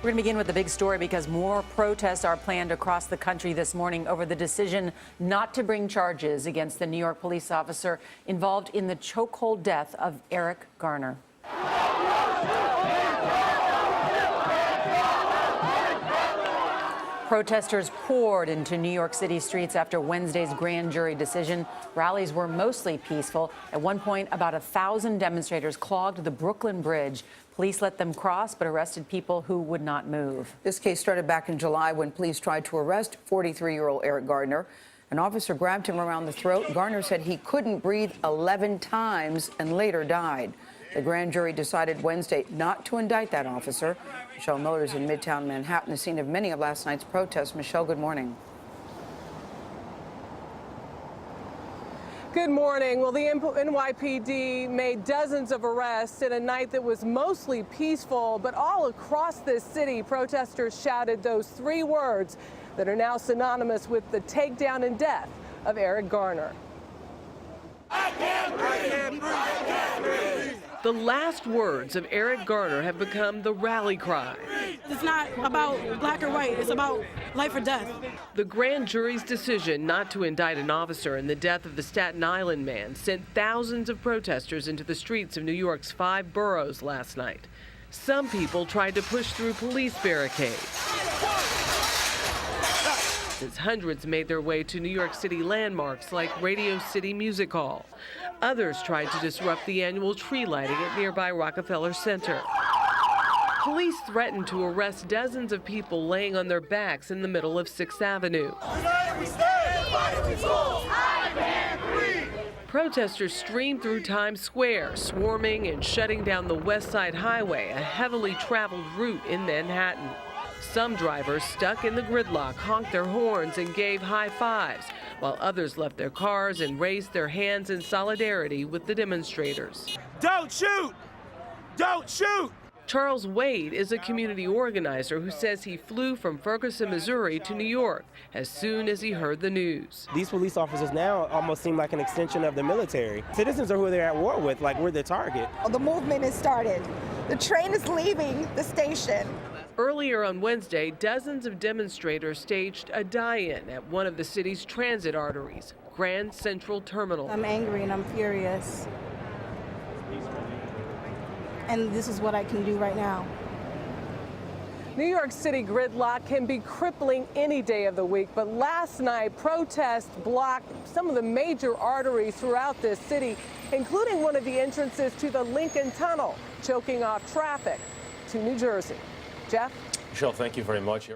We're going to begin with the big story because more protests are planned across the country this morning over the decision not to bring charges against the New York police officer involved in the chokehold death of Eric Garner. Protesters poured into New York City streets after Wednesday's grand jury decision. Rallies were mostly peaceful. At one point, about 1,000 demonstrators clogged the Brooklyn Bridge. Police let them cross, but arrested people who would not move. This case started back in July when police tried to arrest 43-year-old Eric Garner. An officer grabbed him around the throat. Garner said he couldn't breathe 11 times and later died. The grand jury decided Wednesday not to indict that officer. Michelle Miller is in Midtown Manhattan, the scene of many of last night's protests. Michelle, good morning. Good morning. Well, the NYPD made dozens of arrests in a night that was mostly peaceful, but all across this city, protesters shouted those three words that are now synonymous with the takedown and death of Eric Garner. I can't breathe. I can't breathe. I can't breathe. The last words of Eric Garner have become the rally cry. It's not about black or white, it's about life or death. The grand jury's decision not to indict an officer in the death of the Staten Island man sent thousands of protesters into the streets of New York's 5 boroughs last night. Some people tried to push through police barricades, as hundreds made their way to New York City landmarks like Radio City Music Hall. Others tried to disrupt the annual tree lighting at nearby Rockefeller Center. Police threatened to arrest dozens of people laying on their backs in the middle of 6th Avenue. Protesters streamed through Times Square, swarming and shutting down the West Side Highway, a heavily traveled route in Manhattan. Some drivers stuck in the gridlock honked their horns and gave high fives, while others left their cars and raised their hands in solidarity with the demonstrators. Don't shoot! Don't shoot! Charles Wade is a community organizer who says he flew from Ferguson, Missouri to New York as soon as he heard the news. These police officers now almost seem like an extension of the military. Citizens are who they're at war with, like we're the target. The movement has started. The train is leaving the station. Earlier on Wednesday, dozens of demonstrators staged a die-in at one of the city's transit arteries, Grand Central Terminal. I'm angry and I'm furious. And this is what I can do right now. New York City gridlock can be crippling any day of the week, but last night protests blocked some of the major arteries throughout this city, including one of the entrances to the Lincoln Tunnel, choking off traffic to New Jersey. Jeff? Michelle, thank you very much.